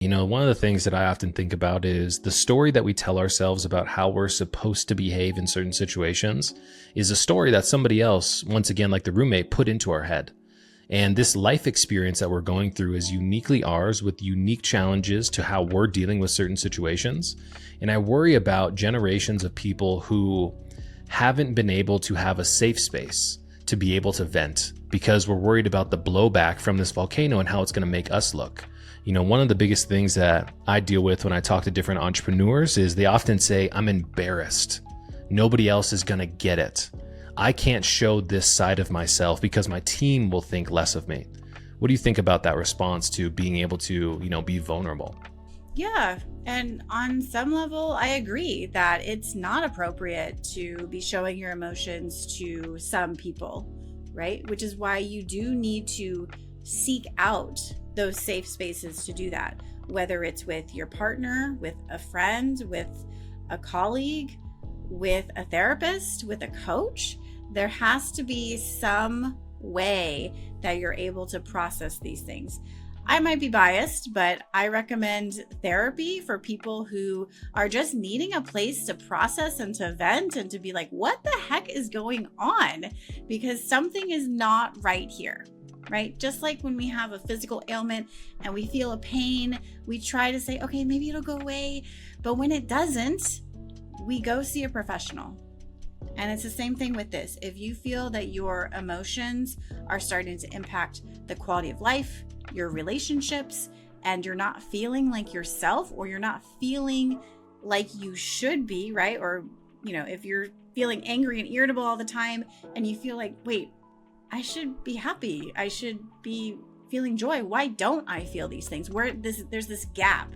One of the things that I often think about is the story that we tell ourselves about how we're supposed to behave in certain situations is a story that somebody else, once again, like the roommate, put into our head. And this life experience that we're going through is uniquely ours with unique challenges to how we're dealing with certain situations. And I worry about generations of people who haven't been able to have a safe space to be able to vent because we're worried about the blowback from this volcano and how it's going to make us look. One of the biggest things that I deal with when I talk to different entrepreneurs is they often say, I'm embarrassed. Nobody else is going to get it. I can't show this side of myself because my team will think less of me. What do you think about that response to being able to, be vulnerable? Yeah. And on some level, I agree that it's not appropriate to be showing your emotions to some people, right? Which is why you do need to seek out those safe spaces to do that, whether it's with your partner, with a friend, with a colleague, with a therapist, with a coach. There has to be some way that you're able to process these things. I might be biased, but I recommend therapy for people who are just needing a place to process and to vent and to be like, what the heck is going on? Because something is not right here, right? Just like when we have a physical ailment and we feel a pain, we try to say, okay, maybe it'll go away. But when it doesn't, we go see a professional. And it's the same thing with this. If you feel that your emotions are starting to impact the quality of life, your relationships, and you're not feeling like yourself, or you're not feeling like you should be, right? Or, if you're feeling angry and irritable all the time and you feel like, wait, I should be happy. I should be feeling joy. Why don't I feel these things? There's this gap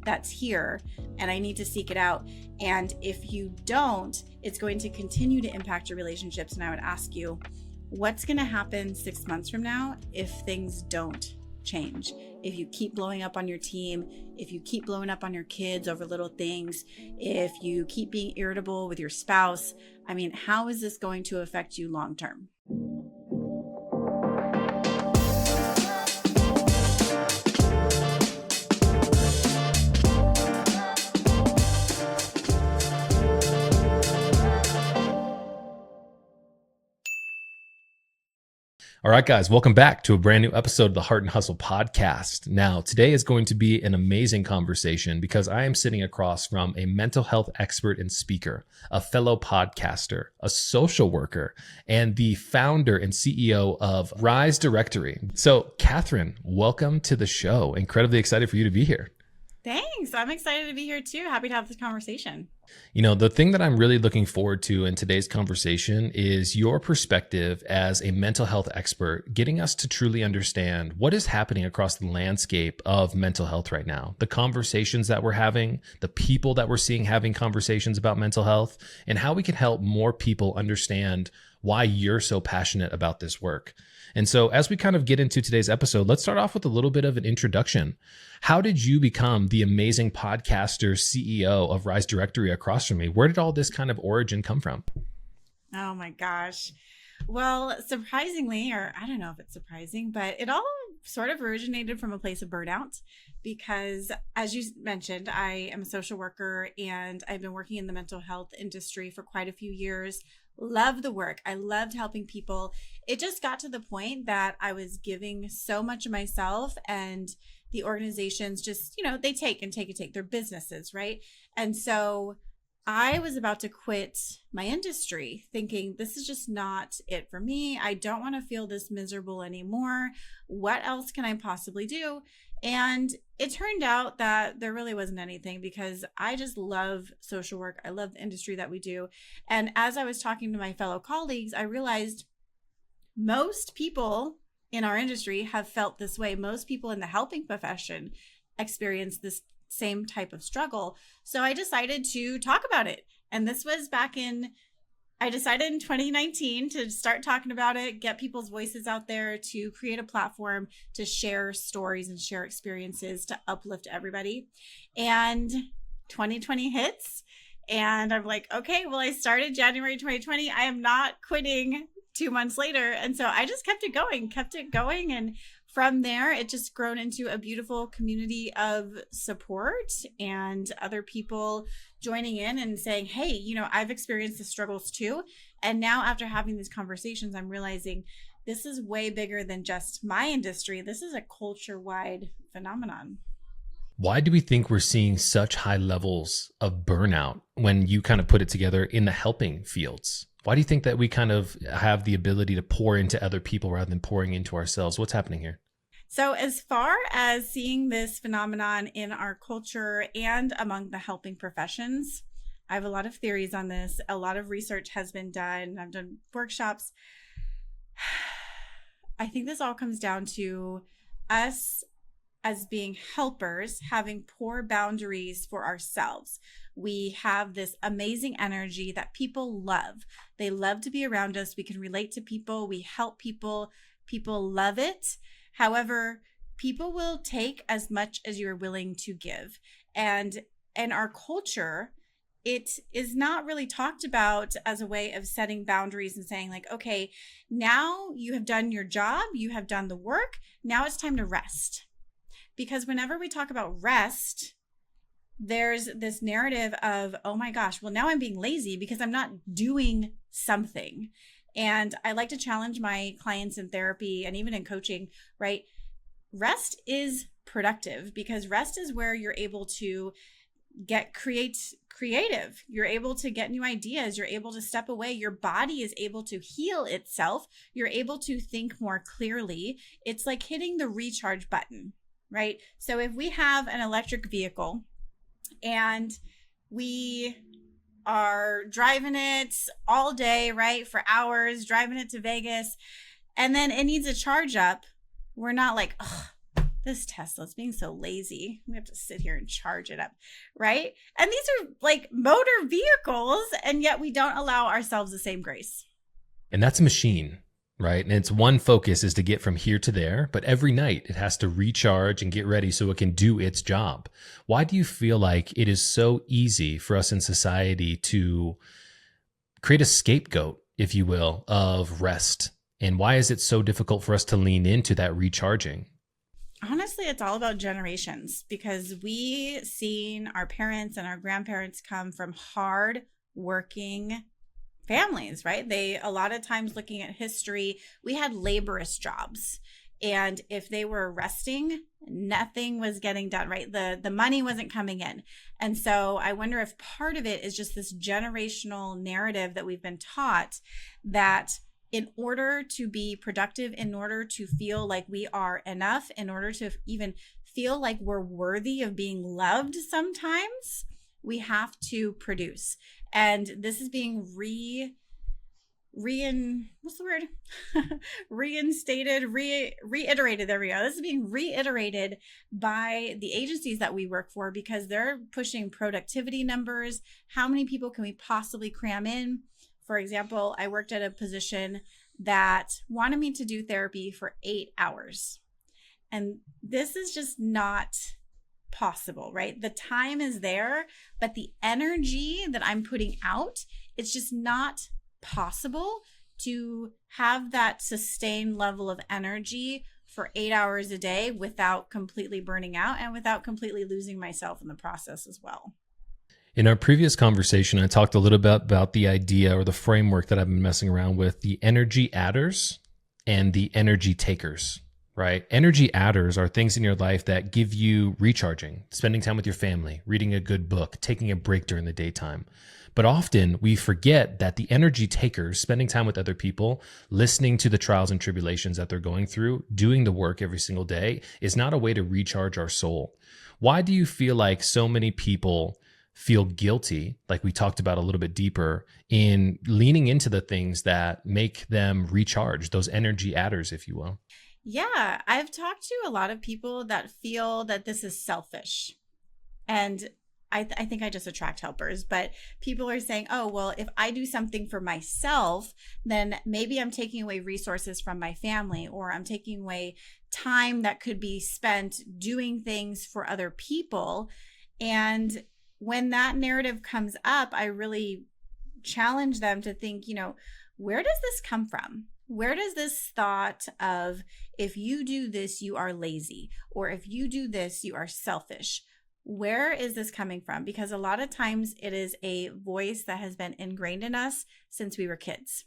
that's here and I need to seek it out. And if you don't, it's going to continue to impact your relationships. And I would ask you, what's going to happen 6 months from now if things don't change? If you keep blowing up on your team, if you keep blowing up on your kids over little things, if you keep being irritable with your spouse, how is this going to affect you long term? All right, guys, welcome back to a brand new episode of the Hart Hustle podcast. Now, today is going to be an amazing conversation because I am sitting across from a mental health expert and speaker, a fellow podcaster, a social worker, and the founder and CEO of Rise Directory. So, Catherine, welcome to the show. Incredibly excited for you to be here. Thanks. I'm excited to be here too. Happy to have this conversation. The thing that I'm really looking forward to in today's conversation is your perspective as a mental health expert, getting us to truly understand what is happening across the landscape of mental health right now, the conversations that we're having, the people that we're seeing having conversations about mental health, and how we can help more people understand why you're so passionate about this work. And so as we kind of get into today's episode, let's start off with a little bit of an introduction. How did you become the amazing podcaster CEO of Rise Directory across from me? Where did all this kind of origin come from? Oh my gosh. Well, surprisingly, or I don't know if it's surprising, but it all sort of originated from a place of burnout because, as you mentioned, I am a social worker and I've been working in the mental health industry for quite a few years. Love the work. I loved helping people. It just got to the point that I was giving so much of myself, and the organizations just, they take and take and take. Their businesses, right? And so I was about to quit my industry thinking this is just not it for me. I don't want to feel this miserable anymore. What else can I possibly do? And it turned out that there really wasn't anything because I just love social work. I love the industry that we do. And as I was talking to my fellow colleagues, I realized most people in our industry have felt this way. Most people in the helping profession experience this same type of struggle. So I decided to talk about it. And this was I decided in 2019 to start talking about it, get people's voices out there, to create a platform to share stories and share experiences to uplift everybody. And 2020 hits and I'm like, okay, well, I started January 2020. I am not quitting 2 months later. And so I just kept it going. And from there, it just grown into a beautiful community of support and other people joining in and saying, hey, I've experienced the struggles too. And now after having these conversations, I'm realizing this is way bigger than just my industry. This is a culture-wide phenomenon. Why do we think we're seeing such high levels of burnout when you kind of put it together in the helping fields? Why do you think that we kind of have the ability to pour into other people rather than pouring into ourselves? What's happening here? So, as far as seeing this phenomenon in our culture and among the helping professions, I have a lot of theories on this. A lot of research has been done. I've done workshops. I think this all comes down to us as being helpers, having poor boundaries for ourselves. We have this amazing energy that people love. They love to be around us. We can relate to people. We help people. People love it. However, people will take as much as you're willing to give. And in our culture, it is not really talked about as a way of setting boundaries and saying like, okay, now you have done your job, you have done the work, now it's time to rest. Because whenever we talk about rest, there's this narrative of, oh my gosh, well, now I'm being lazy because I'm not doing something. And I like to challenge my clients in therapy and even in coaching, right? Rest is productive because rest is where you're able to get creative. You're able to get new ideas. You're able to step away. Your body is able to heal itself. You're able to think more clearly. It's like hitting the recharge button, right? So if we have an electric vehicle and we are driving it all day, right? For hours, driving it to Vegas, and then it needs a charge up, we're not like, oh, this Tesla's being so lazy. We have to sit here and charge it up, right? And these are like motor vehicles, and yet we don't allow ourselves the same grace. And that's a machine, right? And its one focus is to get from here to there, but every night it has to recharge and get ready so it can do its job. Why do you feel like it is so easy for us in society to create a scapegoat, if you will, of rest? And why is it so difficult for us to lean into that recharging? Honestly, it's all about generations because we seen our parents and our grandparents come from hard working families, right? They, a lot of times looking at history, we had laborious jobs. And if they were resting, nothing was getting done, right? The money wasn't coming in. And so I wonder if part of it is just this generational narrative that we've been taught that in order to be productive, in order to feel like we are enough, in order to even feel like we're worthy of being loved sometimes, we have to produce. And this is being reiterated. There we go. This is being reiterated by the agencies that we work for because they're pushing productivity numbers. How many people can we possibly cram in? For example, I worked at a position that wanted me to do therapy for 8 hours. And this is just not possible, right? The time is there, but the energy that I'm putting out, it's just not possible to have that sustained level of energy for 8 hours a day without completely burning out and without completely losing myself in the process as well. In our previous conversation, I talked a little bit about the idea or the framework that I've been messing around with, the energy adders and the energy takers, right? Energy adders are things in your life that give you recharging, spending time with your family, reading a good book, taking a break during the daytime. But often we forget that the energy takers, spending time with other people, listening to the trials and tribulations that they're going through, doing the work every single day is not a way to recharge our soul. Why do you feel like so many people feel guilty, like we talked about a little bit deeper, in leaning into the things that make them recharge, those energy adders, if you will? Yeah, I've talked to a lot of people that feel that this is selfish. And I think I just attract helpers, but people are saying, oh, well, if I do something for myself, then maybe I'm taking away resources from my family, or I'm taking away time that could be spent doing things for other people. And when that narrative comes up, I really challenge them to think, where does this come from? Where does this thought of, if you do this, you are lazy, or if you do this, you are selfish, where is this coming from? Because a lot of times it is a voice that has been ingrained in us since we were kids.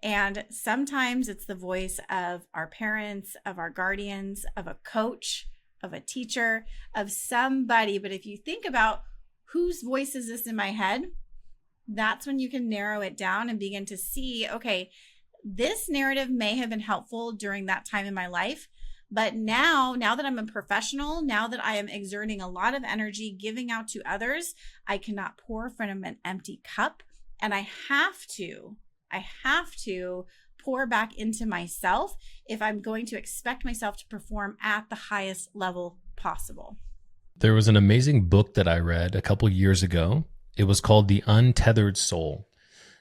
And sometimes it's the voice of our parents, of our guardians, of a coach, of a teacher, of somebody. But if you think about whose voice is this in my head, that's when you can narrow it down and begin to see, okay, this narrative may have been helpful during that time in my life, but now that I'm a professional, now that I am exerting a lot of energy, giving out to others, I cannot pour from an empty cup, and I have to pour back into myself if I'm going to expect myself to perform at the highest level possible. There was an amazing book that I read a couple years ago. It was called The Untethered Soul.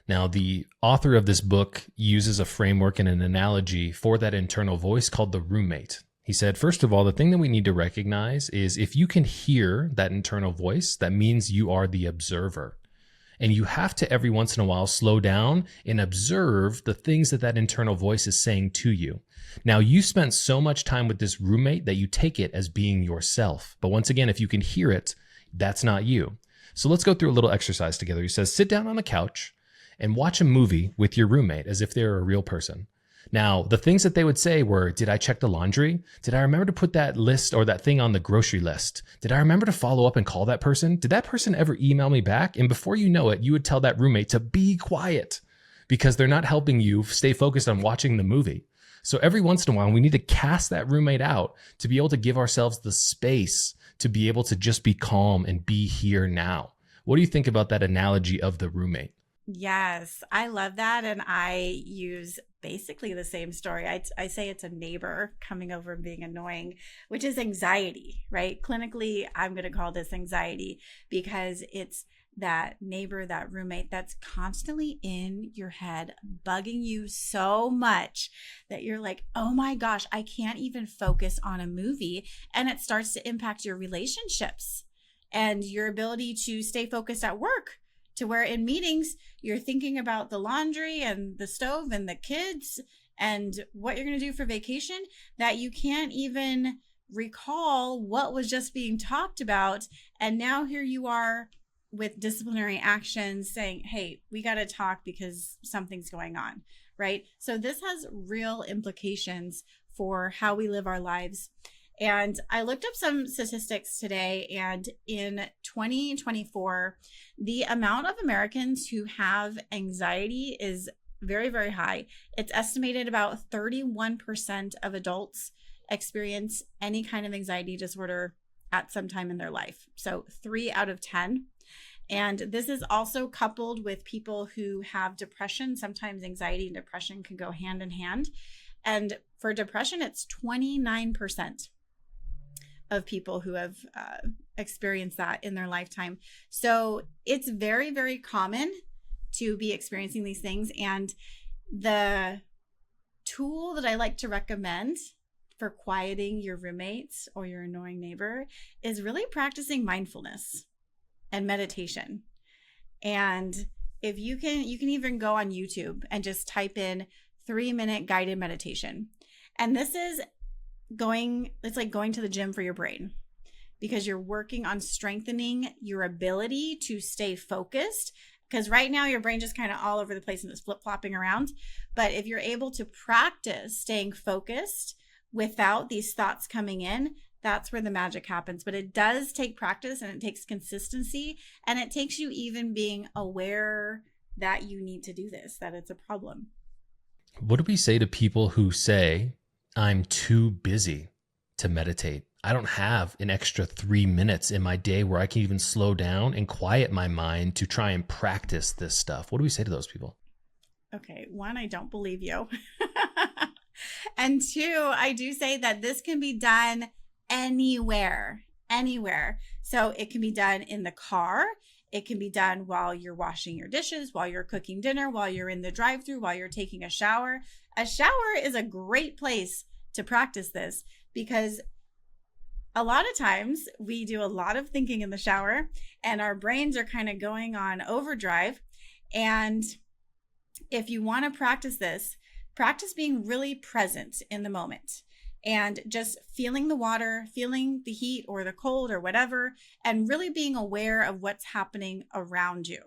Now, the author of this book uses a framework and an analogy for that internal voice called the roommate. He said, first of all, the thing that we need to recognize is if you can hear that internal voice, that means you are the observer. And you have to every once in a while slow down and observe the things that internal voice is saying to you. Now, you spent so much time with this roommate that you take it as being yourself. But once again, if you can hear it, that's not you. So let's go through a little exercise together. He says, sit down on the couch and watch a movie with your roommate as if they're a real person. Now, the things that they would say were, did I check the laundry? Did I remember to put that list or that thing on the grocery list? Did I remember to follow up and call that person? Did that person ever email me back? And before you know it, you would tell that roommate to be quiet because they're not helping you stay focused on watching the movie. So every once in a while, we need to cast that roommate out to be able to give ourselves the space to be able to just be calm and be here now. What do you think about that analogy of the roommate? Yes, I love that. And I use basically the same story. I say it's a neighbor coming over and being annoying, which is anxiety, right? Clinically, I'm going to call this anxiety because it's that neighbor, that roommate that's constantly in your head, bugging you so much that you're like, oh my gosh, I can't even focus on a movie. And it starts to impact your relationships and your ability to stay focused at work, to where in meetings, you're thinking about the laundry and the stove and the kids and what you're going to do for vacation, that you can't even recall what was just being talked about. And now here you are with disciplinary actions saying, hey, we got to talk because something's going on, right? So this has real implications for how we live our lives. And I looked up some statistics today, and in 2024, the amount of Americans who have anxiety is very, very high. It's estimated about 31% of adults experience any kind of anxiety disorder at some time in their life. So 3 out of 10. And this is also coupled with people who have depression. Sometimes anxiety and depression can go hand in hand. And for depression, it's 29% of people who have experienced that in their lifetime. So it's very, very common to be experiencing these things. And the tool that I like to recommend for quieting your roommates or your annoying neighbor is really practicing mindfulness and meditation. And if you can even go on YouTube and just type in 3-minute guided meditation. And this is it's like going to the gym for your brain, because you're working on strengthening your ability to stay focused. Because right now your brain just kind of all over the place and it's flip-flopping around. But if you're able to practice staying focused without these thoughts coming in, that's where the magic happens. But it does take practice, and it takes consistency, and it takes you even being aware that you need to do this, that it's a problem. What do we say to people who say, I'm too busy to meditate? I don't have an extra 3 minutes in my day where I can even slow down and quiet my mind to try and practice this stuff. What do we say to those people? Okay, 1, I don't believe you. And 2, I do say that this can be done anywhere. So it can be done in the car. It can be done while you're washing your dishes, while you're cooking dinner, while you're in the drive-thru, while you're taking a shower. A shower is a great place to practice this, because a lot of times we do a lot of thinking in the shower and our brains are kind of going on overdrive. And if you want to practice this, practice being really present in the moment and just feeling the water, feeling the heat or the cold or whatever, and really being aware of what's happening around you,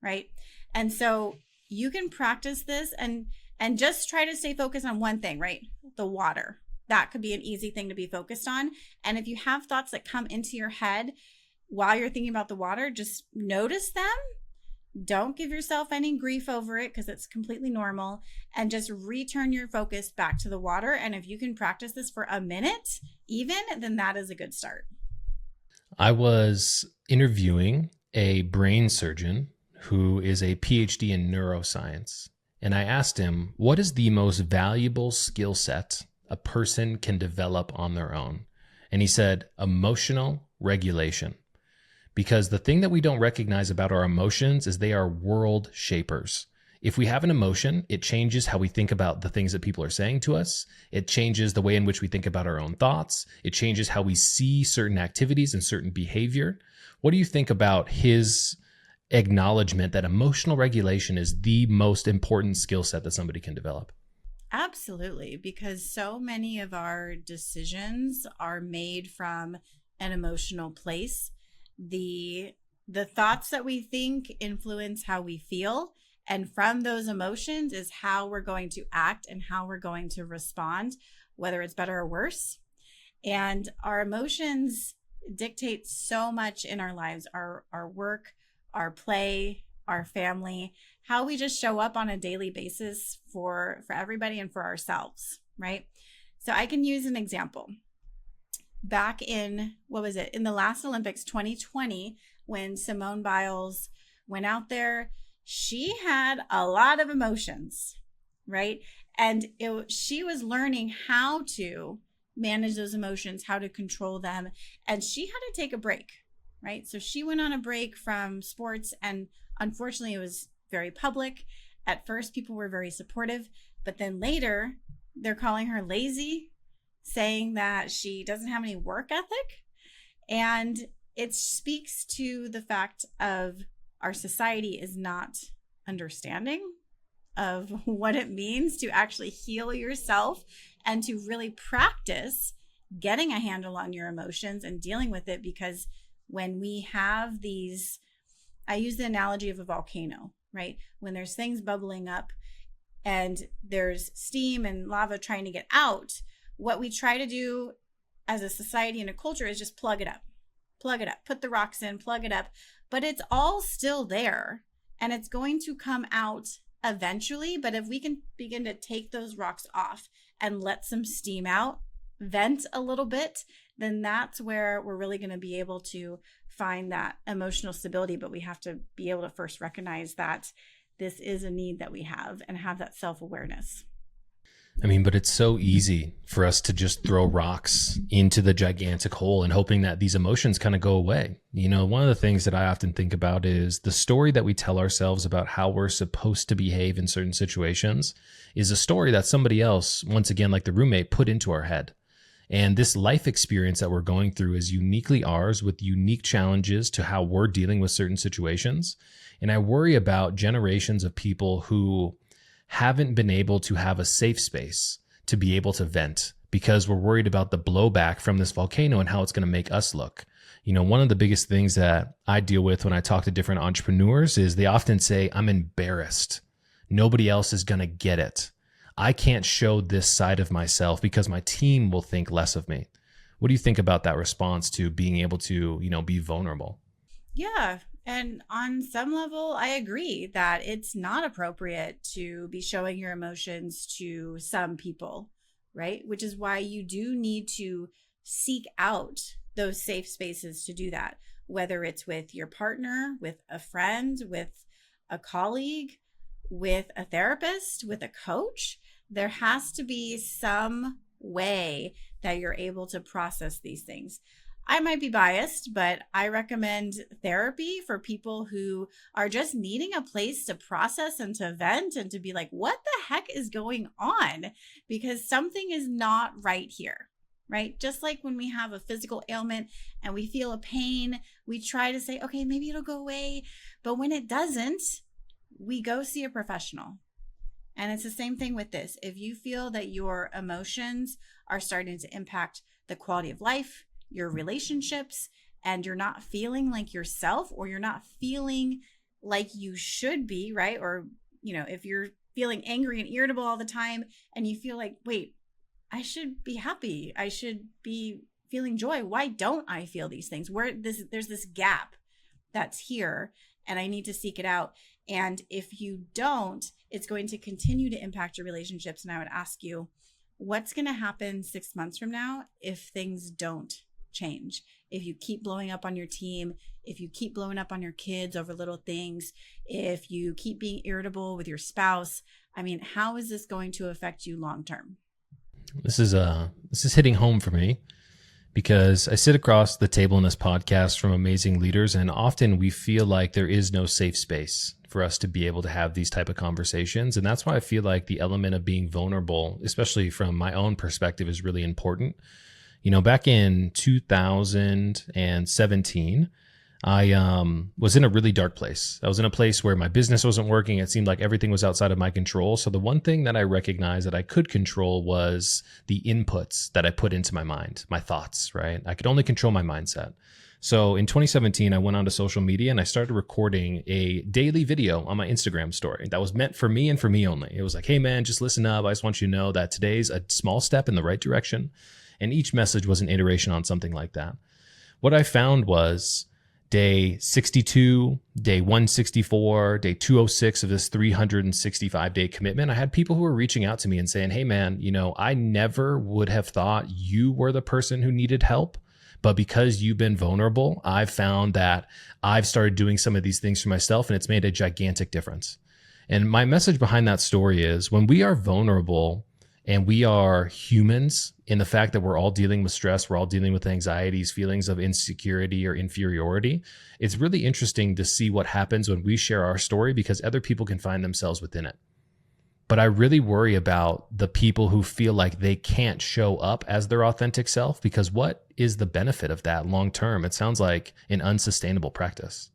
right? And so you can practice this and just try to stay focused on one thing, right? The water. That could be an easy thing to be focused on. And if you have thoughts that come into your head while you're thinking about the water, just notice them. Don't give yourself any grief over it because it's completely normal, and just return your focus back to the water. And if you can practice this for a minute, even, then that is a good start. I was interviewing a brain surgeon who is a PhD in neuroscience. And I asked him, what is the most valuable skill set a person can develop on their own? And he said, emotional regulation. Because the thing that we don't recognize about our emotions is they are world shapers. If we have an emotion, it changes how we think about the things that people are saying to us. It changes the way in which we think about our own thoughts. It changes how we see certain activities and certain behavior. What do you think about his acknowledgement that emotional regulation is the most important skill set that somebody can develop? Absolutely, because so many of our decisions are made from an emotional place. The thoughts that we think influence how we feel, and from those emotions is how we're going to act and how we're going to respond, whether it's better or worse. And our emotions dictate so much in our lives, our work, our play, our family, how we just show up on a daily basis for everybody and for ourselves, right? So I can use an example. Back in, in the last Olympics 2020, when Simone Biles went out there, she had a lot of emotions, right? And she was learning how to manage those emotions, how to control them. And she had to take a break, right? So she went on a break from sports, and unfortunately it was very public. At first, people were very supportive, but then later they're calling her lazy, saying that she doesn't have any work ethic. And it speaks to the fact of our society is not understanding of what it means to actually heal yourself and to really practice getting a handle on your emotions and dealing with it. Because when we have these, I use the analogy of a volcano, right? When there's things bubbling up and there's steam and lava trying to get out, what we try to do as a society and a culture is just plug it up, put the rocks in, plug it up, but it's all still there and it's going to come out eventually. But if we can begin to take those rocks off and let some steam out, vent a little bit, then that's where we're really going to be able to find that emotional stability. But we have to be able to first recognize that this is a need that we have and have that self-awareness. I mean, but it's so easy for us to just throw rocks into the gigantic hole and hoping that these emotions kind of go away. You know, one of the things that I often think about is the story that we tell ourselves about how we're supposed to behave in certain situations is a story that somebody else, once again, like the roommate, put into our head. And this life experience that we're going through is uniquely ours with unique challenges to how we're dealing with certain situations. And I worry about generations of people who haven't been able to have a safe space to be able to vent because we're worried about the blowback from this volcano and how it's going to make us look. You know, one of the biggest things that I deal with when I talk to different entrepreneurs is they often say, I'm embarrassed. Nobody else is going to get it. I can't show this side of myself because my team will think less of me. What do you think about that response to being able to, you know, be vulnerable? Yeah. And on some level, I agree that it's not appropriate to be showing your emotions to some people, right? Which is why you do need to seek out those safe spaces to do that, whether it's with your partner, with a friend, with a colleague, with a therapist, with a coach. There has to be some way that you're able to process these things. I might be biased, but I recommend therapy for people who are just needing a place to process and to vent and to be like, what the heck is going on? Because something is not right here, right? Just like when we have a physical ailment and we feel a pain, we try to say, okay, maybe it'll go away. But when it doesn't, we go see a professional. And it's the same thing with this. If you feel that your emotions are starting to impact the quality of life, your relationships, and you're not feeling like yourself, or you're not feeling like you should be, right? Or, if you're feeling angry and irritable all the time and you feel like, wait, I should be happy, I should be feeling joy. Why don't I feel these things? There's this gap that's here, and I need to seek it out. And if you don't, it's going to continue to impact your relationships. And I would ask you, what's going to happen 6 months from now if things don't change? If you keep blowing up on your team, if you keep blowing up on your kids over little things, if you keep being irritable with your spouse, I mean, how is this going to affect you long term? This is hitting home for me, because I sit across the table in this podcast from amazing leaders, and often we feel like there is no safe space for us to be able to have these type of conversations. And that's why I feel like the element of being vulnerable, especially from my own perspective, is really important. Back in 2017, I was in a really dark place. I was in a place where my business wasn't working. It seemed like everything was outside of my control. So the one thing that I recognized that I could control was the inputs that I put into my mind, my thoughts, right? I could only control my mindset. So in 2017, I went onto social media and I started recording a daily video on my Instagram story that was meant for me and for me only. It was like, hey man, just listen up. I just want you to know that today's a small step in the right direction. And each message was an iteration on something like that. What I found was day 62, day 164, day 206 of this 365-day commitment, I had people who were reaching out to me and saying, hey man, I never would have thought you were the person who needed help. But because you've been vulnerable, I've found that I've started doing some of these things for myself, and it's made a gigantic difference. And my message behind that story is, when we are vulnerable and we are humans, in the fact that we're all dealing with stress, we're all dealing with anxieties, feelings of insecurity or inferiority, it's really interesting to see what happens when we share our story, because other people can find themselves within it. But I really worry about the people who feel like they can't show up as their authentic self, because what is the benefit of that long term? It sounds like an unsustainable practice.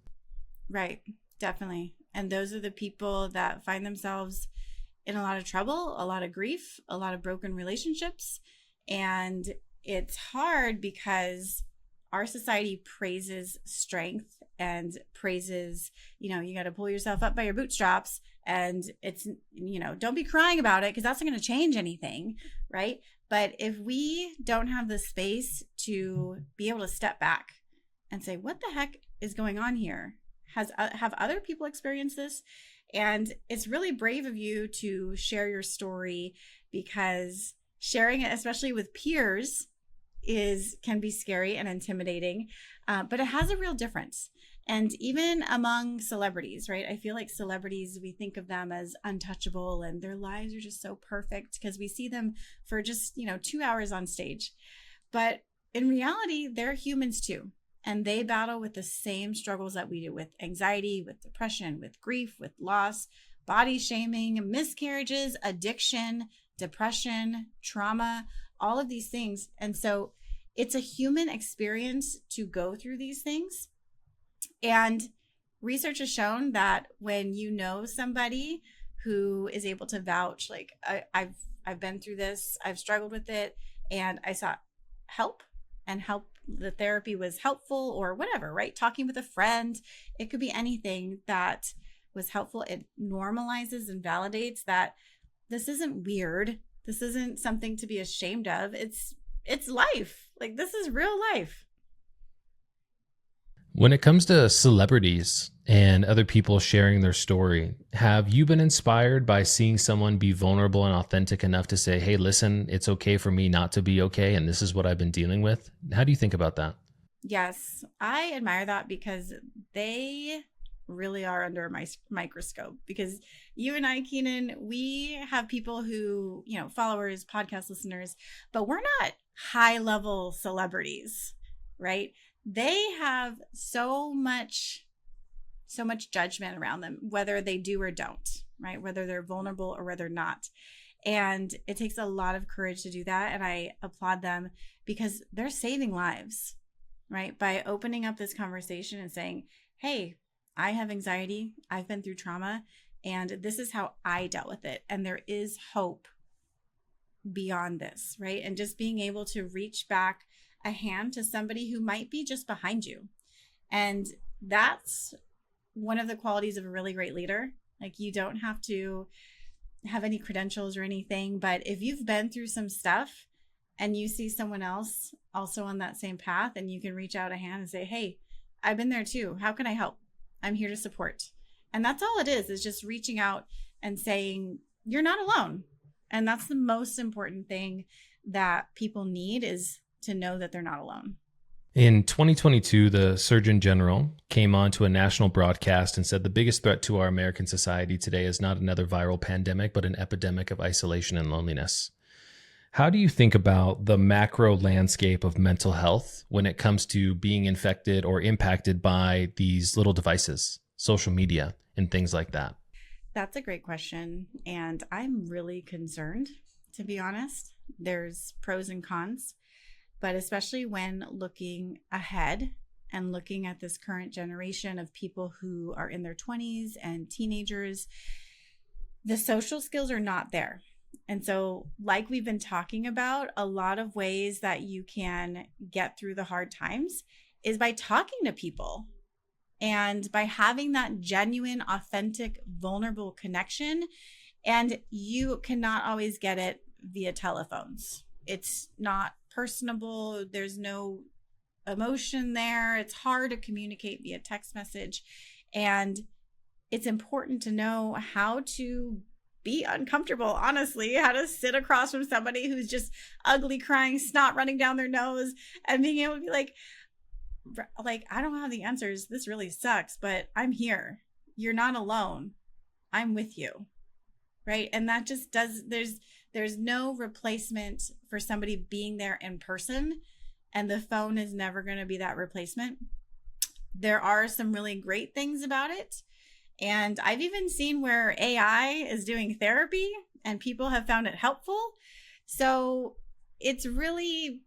Right, definitely. And those are the people that find themselves in a lot of trouble, a lot of grief, a lot of broken relationships. And it's hard because our society praises strength and praises, you got to pull yourself up by your bootstraps. And it's, don't be crying about it, because that's not going to change anything, right? But if we don't have the space to be able to step back and say, what the heck is going on here? Have other people experienced this? And it's really brave of you to share your story, because sharing it, especially with peers, can be scary and intimidating, but it has a real difference. And even among celebrities, right? I feel like celebrities, we think of them as untouchable and their lives are just so perfect because we see them for just, 2 hours on stage. But in reality, they're humans too. And they battle with the same struggles that we do, with anxiety, with depression, with grief, with loss, body shaming, miscarriages, addiction, depression, trauma, all of these things. And so it's a human experience to go through these things. And research has shown that when you know somebody who is able to vouch, like, I've been through this, I've struggled with it, and I sought help, and the therapy was helpful, or whatever, right? Talking with a friend, it could be anything that was helpful. It normalizes and validates that this isn't weird. This isn't something to be ashamed of. It's life. Like, this is real life. When it comes to celebrities and other people sharing their story, have you been inspired by seeing someone be vulnerable and authentic enough to say, hey, listen, it's okay for me not to be okay, and this is what I've been dealing with? How do you think about that? Yes, I admire that, because they really are under a microscope. Because you and I, Keenan, we have people who, followers, podcast listeners, but we're not high level celebrities, right? They have so much judgment around them, whether they do or don't, right? Whether they're vulnerable or whether not. And it takes a lot of courage to do that. And I applaud them, because they're saving lives, right? By opening up this conversation and saying, hey, I have anxiety, I've been through trauma, And this is how I dealt with it. And there is hope beyond this, right? And just being able to reach back a hand to somebody who might be just behind you. And that's one of the qualities of a really great leader. Like, you don't have to have any credentials or anything, but if you've been through some stuff and you see someone else also on that same path, and you can reach out a hand and say, hey, I've been there too. How can I help? I'm here to support. And that's all it is just reaching out and saying, you're not alone. And that's the most important thing that people need, is to know that they're not alone. In 2022, the Surgeon General came on to a national broadcast and said the biggest threat to our American society today is not another viral pandemic, but an epidemic of isolation and loneliness. How do you think about the macro landscape of mental health when it comes to being infected or impacted by these little devices, social media, and things like that? That's a great question. And I'm really concerned, to be honest. There's pros and cons. But especially when looking ahead and looking at this current generation of people who are in their 20s and teenagers, the social skills are not there. And so, like we've been talking about, a lot of ways that you can get through the hard times is by talking to people and by having that genuine, authentic, vulnerable connection. And you cannot always get it via telephones. It's not personable. There's no emotion there. It's hard to communicate via text message. And it's important to know how to be uncomfortable, honestly, how to sit across from somebody who's just ugly, crying, snot running down their nose, and being able to be like, I don't have the answers. This really sucks, but I'm here. You're not alone. I'm with you. Right. And that just there's no replacement for somebody being there in person, and the phone is never going to be that replacement. There are some really great things about it. And I've even seen where AI is doing therapy and people have found it helpful. So it's really,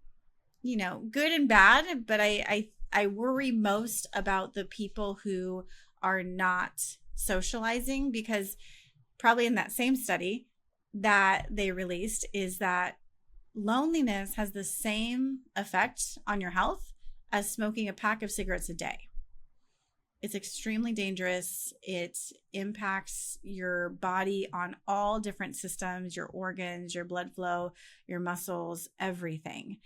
good and bad, but I worry most about the people who are not socializing, because probably in that same study that they released is that loneliness has the same effect on your health as smoking a pack of cigarettes a day. It's extremely dangerous. It impacts your body on all different systems, your organs, your blood flow, your muscles, everything.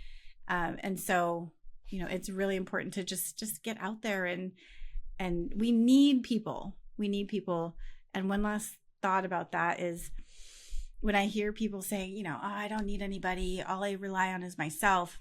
And so, it's really important to just get out there, and we need people. We need people. And one last thought about that is, when I hear people saying, I don't need anybody, all I rely on is myself,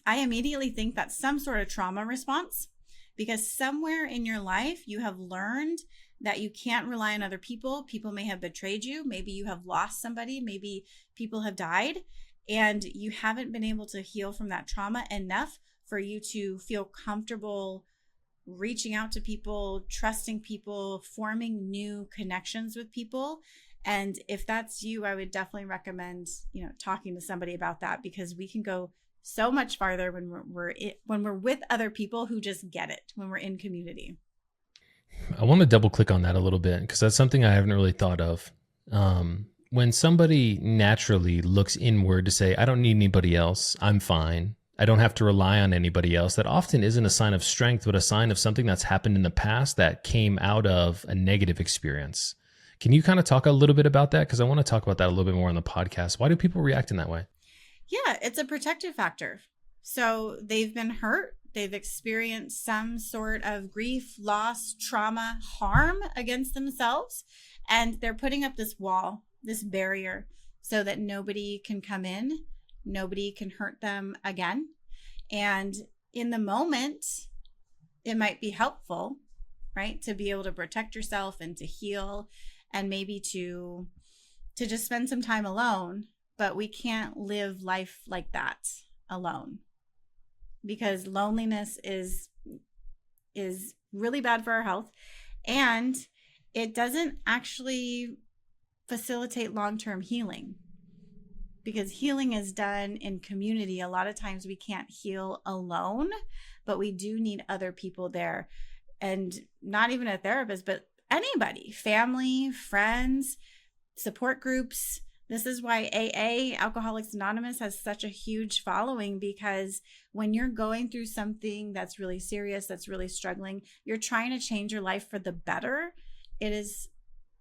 I immediately think that's some sort of trauma response, because somewhere in your life you have learned that you can't rely on other people. People may have betrayed you. Maybe you have lost somebody. Maybe people have died, and you haven't been able to heal from that trauma enough for you to feel comfortable reaching out to people, trusting people, forming new connections with people. And if that's you, I would definitely recommend, talking to somebody about that, because we can go so much farther when we're with other people who just get it, when we're in community. I want to double click on that a little bit, because that's something I haven't really thought of. When somebody naturally looks inward to say, I don't need anybody else, I'm fine, I don't have to rely on anybody else, that often isn't a sign of strength, but a sign of something that's happened in the past that came out of a negative experience. Can you kind of talk a little bit about that? Because I want to talk about that a little bit more on the podcast. Why do people react in that way? Yeah, it's a protective factor. So they've been hurt. They've experienced some sort of grief, loss, trauma, harm against themselves. And they're putting up this wall, this barrier, so that nobody can come in, nobody can hurt them again. And in the moment, it might be helpful, right, to be able to protect yourself and to heal, and maybe to just spend some time alone. But we can't live life like that alone, because loneliness is really bad for our health, and it doesn't actually facilitate long-term healing, because healing is done in community. A lot of times we can't heal alone, but we do need other people there, and not even a therapist, but anybody, family, friends, support groups. This is why AA, Alcoholics Anonymous, has such a huge following, because when you're going through something that's really serious, that's really struggling, you're trying to change your life for the better. It is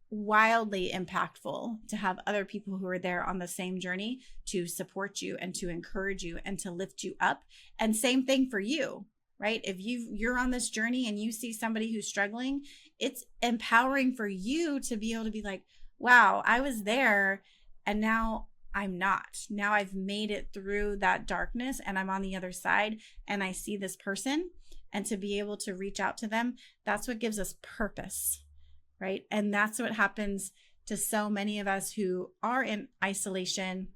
wildly impactful to have other people who are there on the same journey to support you and to encourage you and to lift you up. And same thing for you, right? If you're on this journey and you see somebody who's struggling, it's empowering for you to be able to be like, wow, I was there and now I'm not. Now I've made it through that darkness and I'm on the other side and I see this person, and to be able to reach out to them, that's what gives us purpose, right? And that's what happens to so many of us who are in isolation,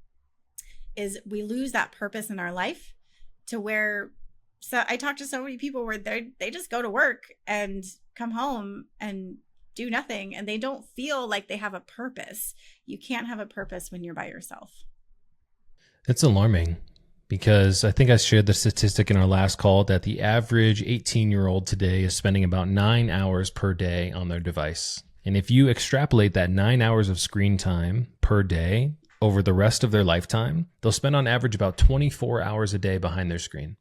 is we lose that purpose in our life, to where, so I talk to so many people where they just go to work and come home and do nothing, and they don't feel like they have a purpose. You can't have a purpose when you're by yourself. It's alarming, because I think I shared the statistic in our last call that the average 18-year-old today is spending about 9 hours per day on their device. And if you extrapolate that 9 hours of screen time per day over the rest of their lifetime, they'll spend on average about 24 hours a day behind their screen.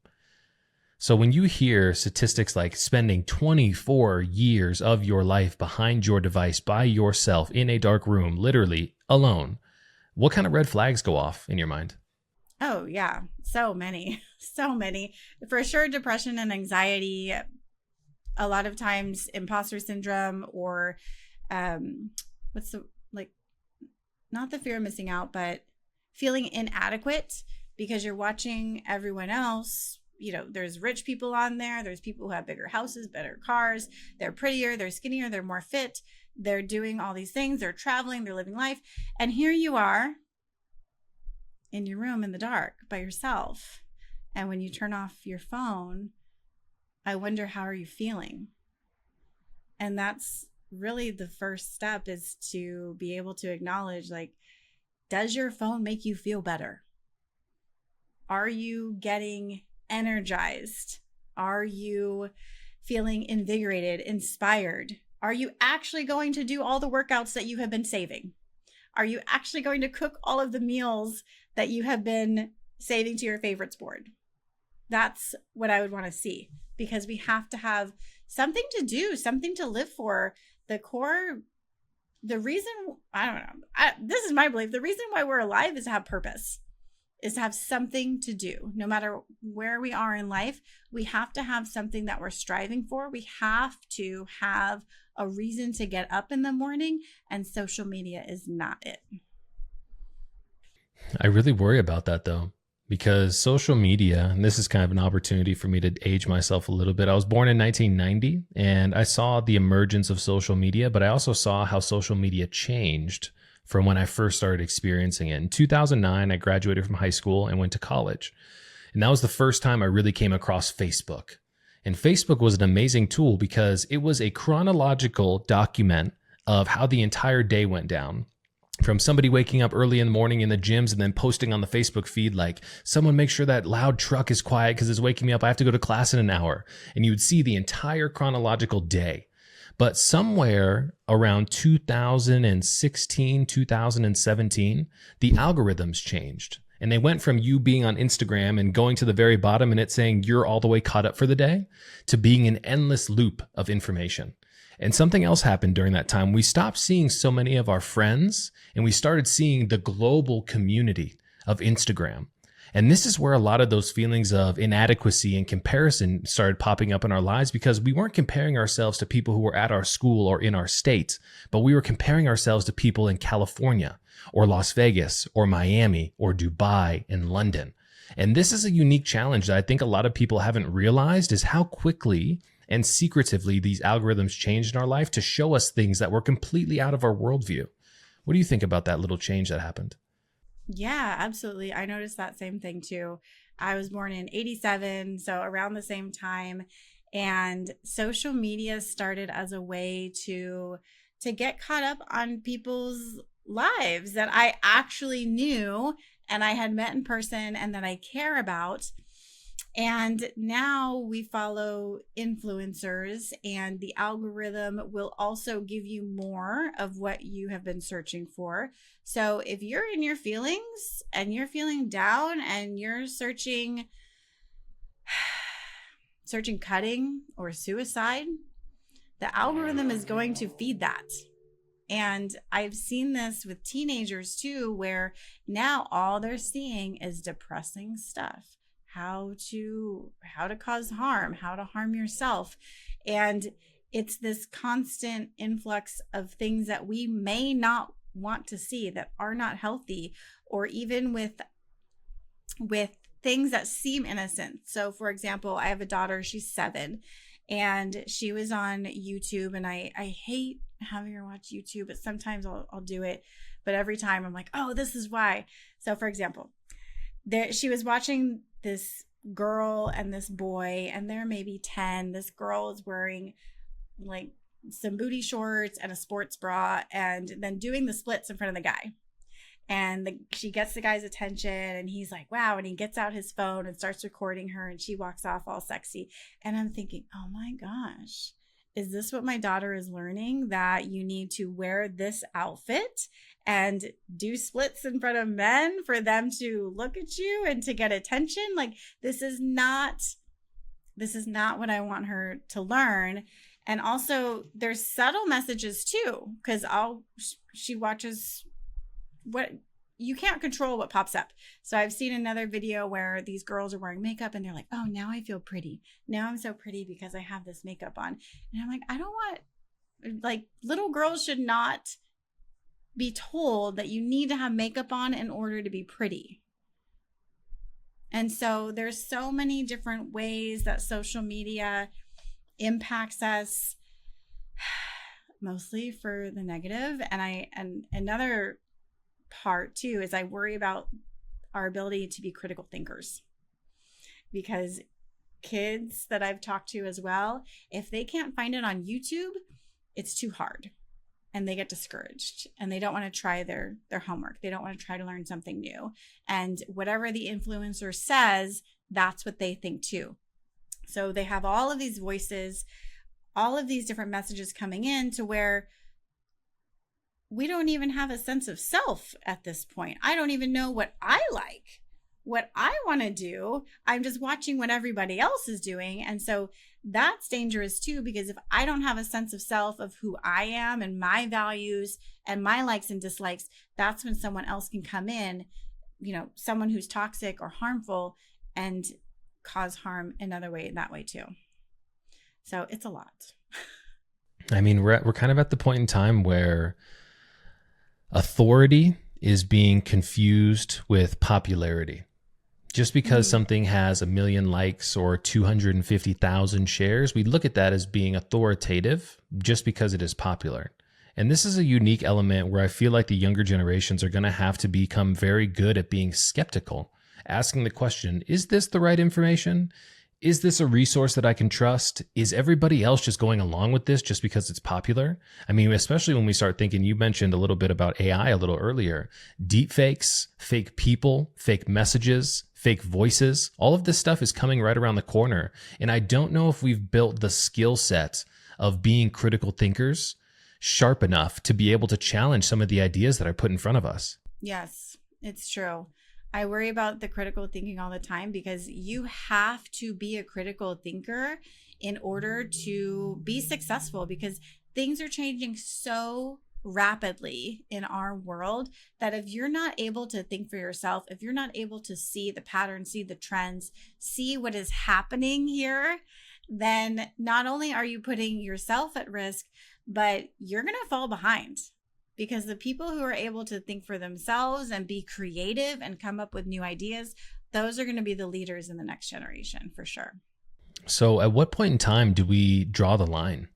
So when you hear statistics like spending 24 years of your life behind your device by yourself in a dark room, literally alone, what kind of red flags go off in your mind? Oh, yeah. So many. So many. For sure, depression and anxiety, a lot of times imposter syndrome, or what's the, like, not the fear of missing out, but feeling inadequate because you're watching everyone else. You know, there's rich people on there. There's people who have bigger houses, better cars. They're prettier, they're skinnier, they're more fit. They're doing all these things. They're traveling, they're living life. And here you are in your room in the dark by yourself. And when you turn off your phone, I wonder, how are you feeling? And that's really the first step, is to be able to acknowledge, like, does your phone make you feel better? Are you getting energized? Are you feeling invigorated, inspired? Are you actually going to do all the workouts that you have been saving? Are you actually going to cook all of the meals that you have been saving to your favorites board? That's what I would want to see, because we have to have something to do, something to live for. The core, the reason, I don't know, this is my belief, the reason why we're alive is to have purpose, is to have something to do. No matter where we are in life, we have to have something that we're striving for. We have to have a reason to get up in the morning, and social media is not it. I really worry about that, though, because social media, and this is kind of an opportunity for me to age myself a little bit. I was born in 1990, and I saw the emergence of social media, but I also saw how social media changed from when I first started experiencing it. In 2009, I graduated from high school and went to college. And that was the first time I really came across Facebook. And Facebook was an amazing tool because it was a chronological document of how the entire day went down. From somebody waking up early in the morning in the gyms and then posting on the Facebook feed, like, someone make sure that loud truck is quiet because it's waking me up. I have to go to class in an hour. And you would see the entire chronological day. But somewhere around 2016, 2017, the algorithms changed. And they went from you being on Instagram and going to the very bottom and it saying you're all the way caught up for the day, to being an endless loop of information. And something else happened during that time. We stopped seeing so many of our friends, and we started seeing the global community of Instagram. And this is where a lot of those feelings of inadequacy and comparison started popping up in our lives, because we weren't comparing ourselves to people who were at our school or in our state, but we were comparing ourselves to people in California or Las Vegas or Miami or Dubai and London. And this is a unique challenge that I think a lot of people haven't realized, is how quickly and secretively these algorithms changed in our life to show us things that were completely out of our worldview. What do you think about that little change that happened? Yeah, absolutely. I noticed that same thing too. I was born in 87, so around the same time. And social media started as a way to get caught up on people's lives that I actually knew and I had met in person and that I care about. And now we follow influencers, and the algorithm will also give you more of what you have been searching for. So if you're in your feelings and you're feeling down and you're searching cutting or suicide, the algorithm is going to feed that. And I've seen this with teenagers too, where now all they're seeing is depressing stuff. How to cause harm, how to harm yourself. And it's this constant influx of things that we may not want to see, that are not healthy, or even with things that seem innocent. So for example, I have a daughter, she's 7, and she was on YouTube, and I hate having her watch YouTube, but sometimes I'll do it. But every time I'm like, oh, this is why. So for example, she was watching this girl and this boy, and they're maybe 10. This girl is wearing like some booty shorts and a sports bra, and then doing the splits in front of the guy. And she gets the guy's attention, and he's like, wow. And he gets out his phone and starts recording her, and she walks off all sexy. And I'm thinking, oh my gosh, is this what my daughter is learning? That you need to wear this outfit and do splits in front of men for them to look at you and to get attention? Like, this is not what I want her to learn. And also there's subtle messages too, because she watches what you can't control what pops up. So I've seen another video where these girls are wearing makeup, and they're like, oh, now I feel pretty. Now I'm so pretty because I have this makeup on. And I'm like, I don't want, like, little girls should not be told that you need to have makeup on in order to be pretty. And so there's so many different ways that social media impacts us, mostly for the negative. And another part too is I worry about our ability to be critical thinkers, because kids that I've talked to as well, if they can't find it on YouTube, it's too hard, and they get discouraged, and they don't want to try their homework. They don't want to try to learn something new, and whatever the influencer says, that's what they think too. So they have all of these voices, all of these different messages coming in, to where we don't even have a sense of self at this point. I don't even know what I like, what I want to do. I'm just watching what everybody else is doing. And so that's dangerous too, because if I don't have a sense of self, of who I am and my values and my likes and dislikes, that's when someone else can come in, someone who's toxic or harmful, and cause harm another way, that way too. So it's a lot. I mean, we're kind of at the point in time where authority is being confused with popularity. Just because something has 1 million likes or 250,000 shares, we look at that as being authoritative just because it is popular. And this is a unique element where I feel like the younger generations are going to have to become very good at being skeptical, asking the question, is this the right information? Is this a resource that I can trust? Is everybody else just going along with this just because it's popular? I mean, especially when we start thinking, you mentioned a little bit about AI a little earlier, deep fakes, fake people, fake messages, fake voices, all of this stuff is coming right around the corner. And I don't know if we've built the skill set of being critical thinkers sharp enough to be able to challenge some of the ideas that are put in front of us. Yes, it's true. I worry about the critical thinking all the time, because you have to be a critical thinker in order to be successful, because things are changing so rapidly in our world that if you're not able to think for yourself, if you're not able to see the patterns, see the trends, see what is happening here, then not only are you putting yourself at risk, but you're going to fall behind. Because the people who are able to think for themselves and be creative and come up with new ideas, those are going to be the leaders in the next generation for sure. So at what point in time do we draw the line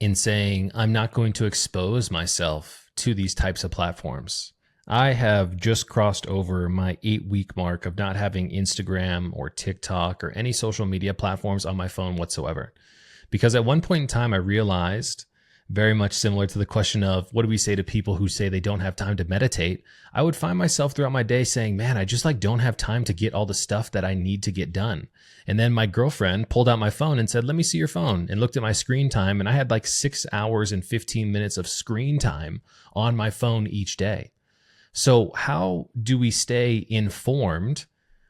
in saying, I'm not going to expose myself to these types of platforms? I have just crossed over my 8-week mark of not having Instagram or TikTok or any social media platforms on my phone whatsoever. Because at one point in time, I realized very much similar to the question of what do we say to people who say they don't have time to meditate? I would find myself throughout my day saying, man, I just like don't have time to get all the stuff that I need to get done. And then my girlfriend pulled out my phone and said, let me see your phone, and looked at my screen time. And I had like 6 hours and 15 minutes of screen time on my phone each day. So how do we stay informed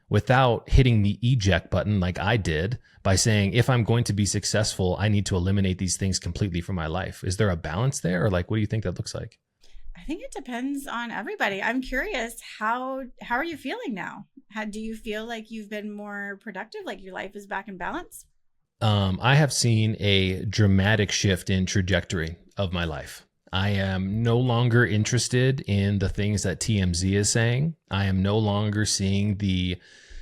without hitting the eject button like I did by saying, if I'm going to be successful, I need to eliminate these things completely from my life? Is there a balance there? Or like, what do you think that looks like? I think it depends on everybody. I'm curious, how are you feeling now? How do you feel like you've been more productive, like your life is back in balance? I have seen a dramatic shift in trajectory of my life. I am no longer interested in the things that TMZ is saying. I am no longer seeing the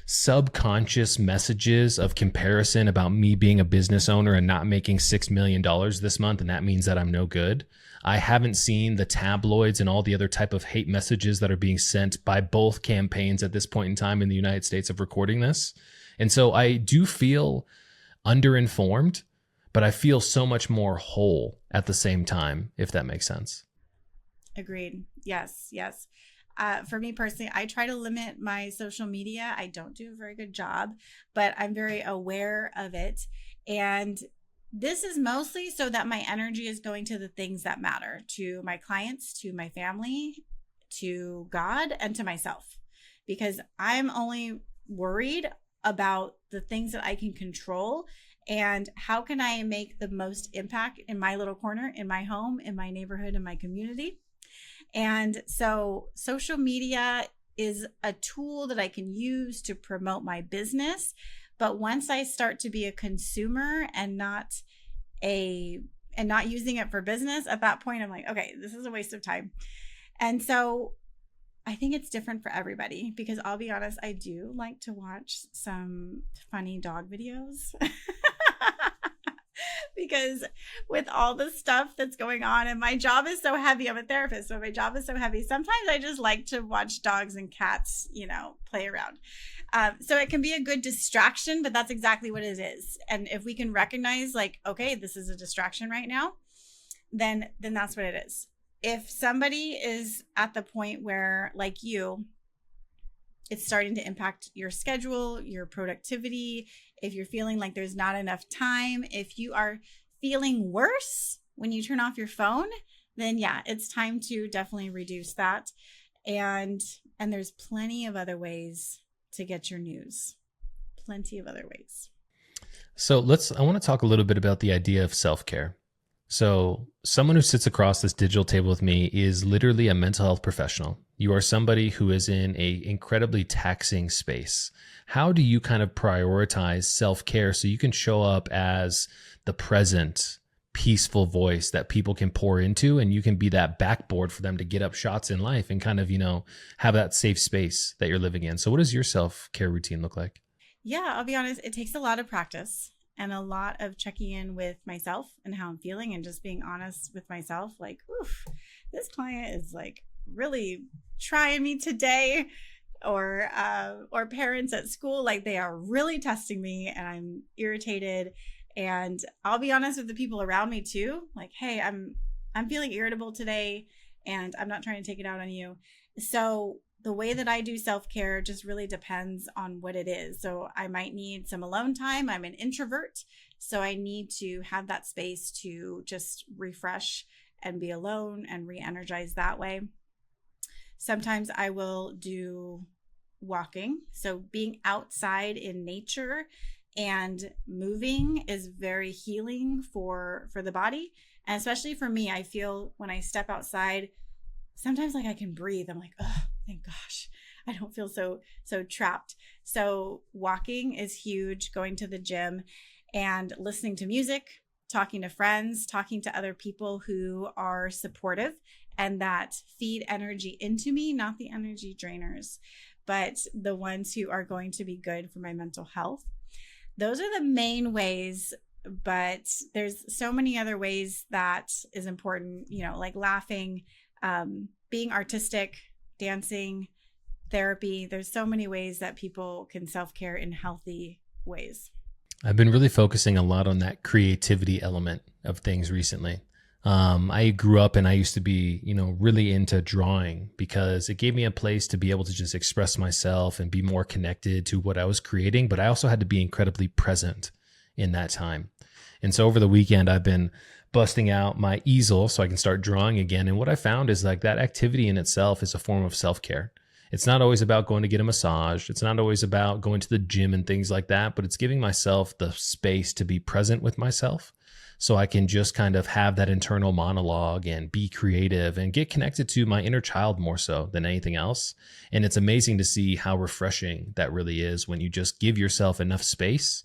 subconscious messages of comparison about me being a business owner and not making $6 million this month, and that means that I'm no good. I haven't seen the tabloids and all the other type of hate messages that are being sent by both campaigns at this point in time in the United States of recording this. And so I do feel underinformed, but I feel so much more whole at the same time, if that makes sense. Agreed. Yes. Yes. For me personally, I try to limit my social media. I don't do a very good job, but I'm very aware of it. And this is mostly so that my energy is going to the things that matter, to my clients, to my family, to God, and to myself, because I'm only worried about the things that I can control. And how can I make the most impact in my little corner, in my home, in my neighborhood, in my community? And so social media is a tool that I can use to promote my business. But once I start to be a consumer and not using it for business, at that point, I'm like, okay, this is a waste of time. And so I think it's different for everybody, because I'll be honest, I do like to watch some funny dog videos. Because with all the stuff that's going on, and my job is so heavy, I'm a therapist, so my job is so heavy. Sometimes I just like to watch dogs and cats, play around. So it can be a good distraction, but that's exactly what it is. And if we can recognize, like, okay, this is a distraction right now, then that's what it is. If somebody is at the point where, like you, it's starting to impact your schedule, your productivity, if you're feeling like there's not enough time, if you are feeling worse when you turn off your phone, then yeah, it's time to definitely reduce that. And there's plenty of other ways to get your news. Plenty of other ways. So I want to talk a little bit about the idea of self-care. So someone who sits across this digital table with me is literally a mental health professional. You are somebody who is in a incredibly taxing space. How do you kind of prioritize self-care so you can show up as the present, peaceful voice that people can pour into, and you can be that backboard for them to get up shots in life and kind of, have that safe space that you're living in? So what does your self-care routine look like? Yeah, I'll be honest, it takes a lot of practice and a lot of checking in with myself and how I'm feeling, and just being honest with myself. Like, oof, this client is like really trying me today. Or parents at school, like they are really testing me, and I'm irritated. And I'll be honest with the people around me too. Like, hey, I'm feeling irritable today, and I'm not trying to take it out on you. So the way that I do self-care just really depends on what it is. So I might need some alone time. I'm an introvert, so I need to have that space to just refresh and be alone and re-energize that way. Sometimes I will do walking. So being outside in nature and moving is very healing for the body. And especially for me, I feel when I step outside, sometimes like I can breathe. I'm like, oh, thank gosh, I don't feel so trapped. So walking is huge, going to the gym and listening to music, talking to friends, talking to other people who are supportive and that feed energy into me, not the energy drainers, but the ones who are going to be good for my mental health. Those are the main ways, but there's so many other ways that is important, like laughing, being artistic, dancing, therapy. There's so many ways that people can self-care in healthy ways. I've been really focusing a lot on that creativity element of things recently. I grew up and I used to be, really into drawing because it gave me a place to be able to just express myself and be more connected to what I was creating. But I also had to be incredibly present in that time. And so over the weekend, I've been busting out my easel so I can start drawing again. And what I found is like that activity in itself is a form of self-care. It's not always about going to get a massage. It's not always about going to the gym and things like that, but it's giving myself the space to be present with myself so I can just kind of have that internal monologue and be creative and get connected to my inner child more so than anything else. And it's amazing to see how refreshing that really is when you just give yourself enough space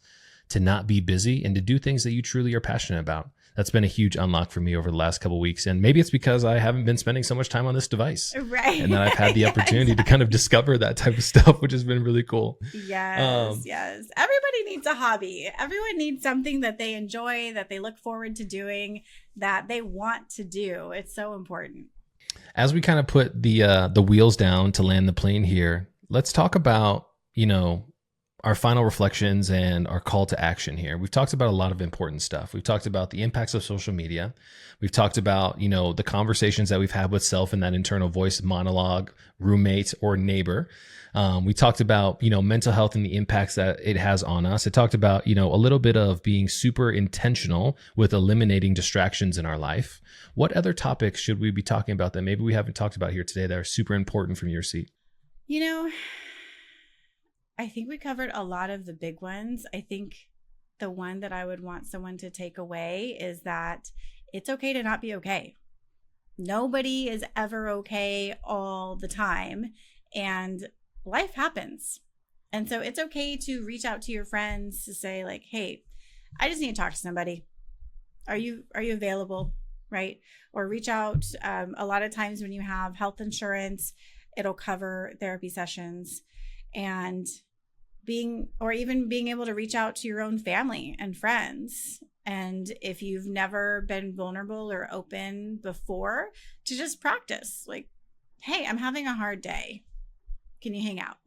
to not be busy and to do things that you truly are passionate about. That's been a huge unlock for me over the last couple of weeks. And maybe it's because I haven't been spending so much time on this device. Right. And then I've had the opportunity to kind of discover that type of stuff, which has been really cool. Yes. Everybody needs a hobby. Everyone needs something that they enjoy, that they look forward to doing, that they want to do. It's so important. As we kind of put the wheels down to land the plane here, let's talk about, our final reflections and our call to action here. We've talked about a lot of important stuff. We've talked about the impacts of social media. We've talked about, the conversations that we've had with self and that internal voice monologue, roommate or neighbor. We talked about, mental health and the impacts that it has on us. It talked about, a little bit of being super intentional with eliminating distractions in our life. What other topics should we be talking about that maybe we haven't talked about here today that are super important from your seat? I think we covered a lot of the big ones. I think the one that I would want someone to take away is that it's okay to not be okay. Nobody is ever okay all the time, and life happens. And so it's okay to reach out to your friends to say like, hey, I just need to talk to somebody. Are you available? Right? Or reach out. A lot of times when you have health insurance, it'll cover therapy sessions, and being able to reach out to your own family and friends. And if you've never been vulnerable or open before, to just practice like, hey, I'm having a hard day. Can you hang out?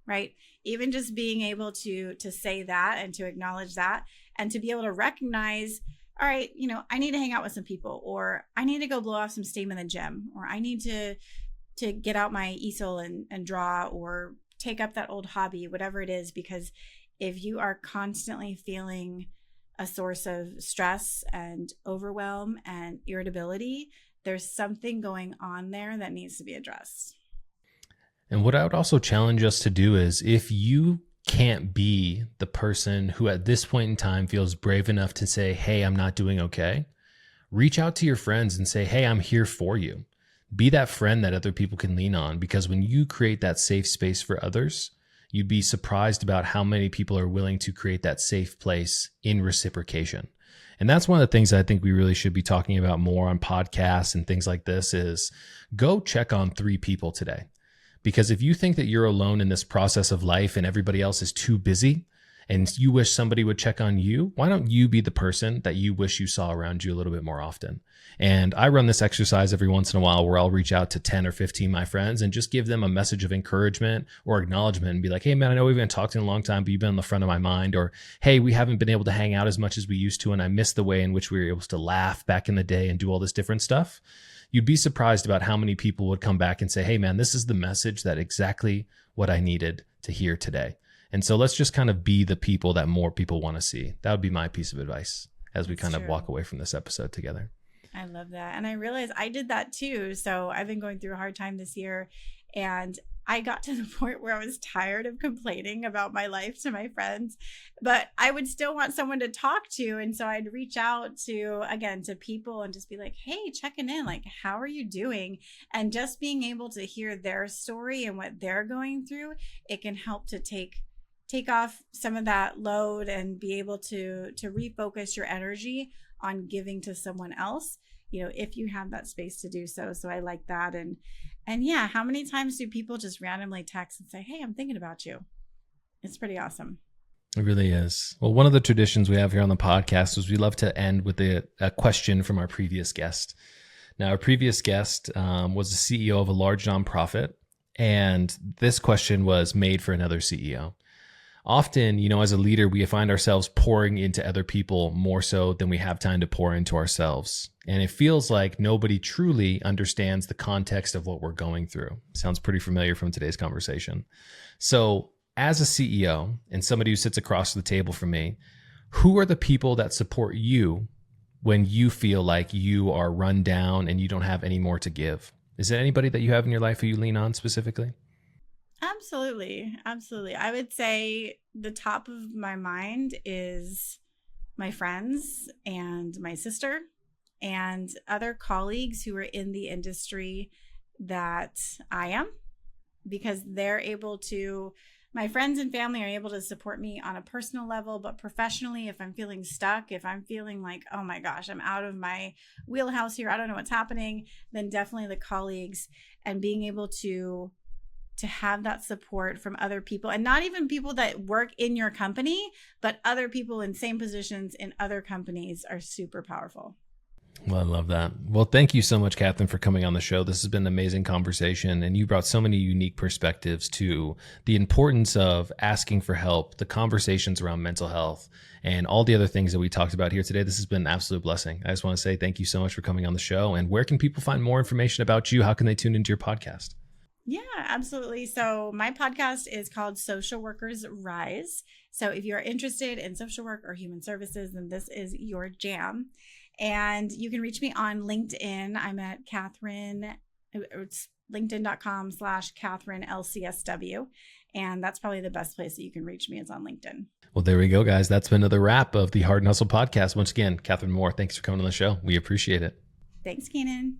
Right? Even just being able to say that and to acknowledge that and to be able to recognize, all right, I need to hang out with some people, or I need to go blow off some steam in the gym, or I need to get out my easel and draw, or take up that old hobby, whatever it is, because if you are constantly feeling a source of stress and overwhelm and irritability, there's something going on there that needs to be addressed. And what I would also challenge us to do is, if you can't be the person who at this point in time feels brave enough to say, hey, I'm not doing okay, reach out to your friends and say, hey, I'm here for you. Be that friend that other people can lean on, because when you create that safe space for others, you'd be surprised about how many people are willing to create that safe place in reciprocation. And that's one of the things I think we really should be talking about more on podcasts and things like this is go check on 3 people today. Because if you think that you're alone in this process of life and everybody else is too busy and you wish somebody would check on you, why don't you be the person that you wish you saw around you a little bit more often? And I run this exercise every once in a while where I'll reach out to 10 or 15 of my friends and just give them a message of encouragement or acknowledgement and be like, hey man, I know we haven't talked in a long time, but you've been on the front of my mind. Or, hey, we haven't been able to hang out as much as we used to, and I miss the way in which we were able to laugh back in the day and do all this different stuff. You'd be surprised about how many people would come back and say, hey man, this is the message that exactly what I needed to hear today. And so let's just kind of be the people that more people want to see. That would be my piece of advice as we kind of walk away from this episode together. I love that. And I realized I did that too. So I've been going through a hard time this year, and I got to the point where I was tired of complaining about my life to my friends, but I would still want someone to talk to. And so I'd reach out to people and just be like, hey, checking in, like, how are you doing? And just being able to hear their story and what they're going through, it can help to take off some of that load and be able to refocus your energy on giving to someone else, if you have that space to do so. So I like that. And yeah, how many times do people just randomly text and say, hey, I'm thinking about you? It's pretty awesome. It really is. Well, one of the traditions we have here on the podcast is we love to end with a question from our previous guest. Now, our previous guest was the CEO of a large nonprofit, and this question was made for another CEO. often, as a leader, we find ourselves pouring into other people more so than we have time to pour into ourselves. And it feels like nobody truly understands the context of what we're going through. Sounds pretty familiar from today's conversation. So as a CEO and somebody who sits across the table from me, who are the people that support you when you feel like you are run down and you don't have any more to give? Is there anybody that you have in your life who you lean on specifically? Absolutely. Absolutely. I would say the top of my mind is my friends and my sister and other colleagues who are in the industry that I am, because they're able to, my friends and family are able to support me on a personal level, but professionally, if I'm feeling stuck, if I'm feeling like, oh my gosh, I'm out of my wheelhouse here, I don't know what's happening, then definitely the colleagues, and being able to have that support from other people, and not even people that work in your company, but other people in same positions in other companies, are super powerful. Well, I love that. Well, thank you so much, Catherine, for coming on the show. This has been an amazing conversation, and you brought so many unique perspectives to the importance of asking for help, the conversations around mental health, and all the other things that we talked about here today. This has been an absolute blessing. I just want to say thank you so much for coming on the show. And where can people find more information about you? How can they tune into your podcast? Yeah, absolutely. So my podcast is called Social Workers Rise. So if you're interested in social work or human services, then this is your jam. And you can reach me on LinkedIn. I'm at Catherine. It's linkedin.com/Catherine LCSW. And that's probably the best place that you can reach me, is on LinkedIn. Well, there we go, guys. That's been another wrap of the Hart Hustle podcast. Once again, Catherine Moore, thanks for coming on the show. We appreciate it. Thanks, Keenan.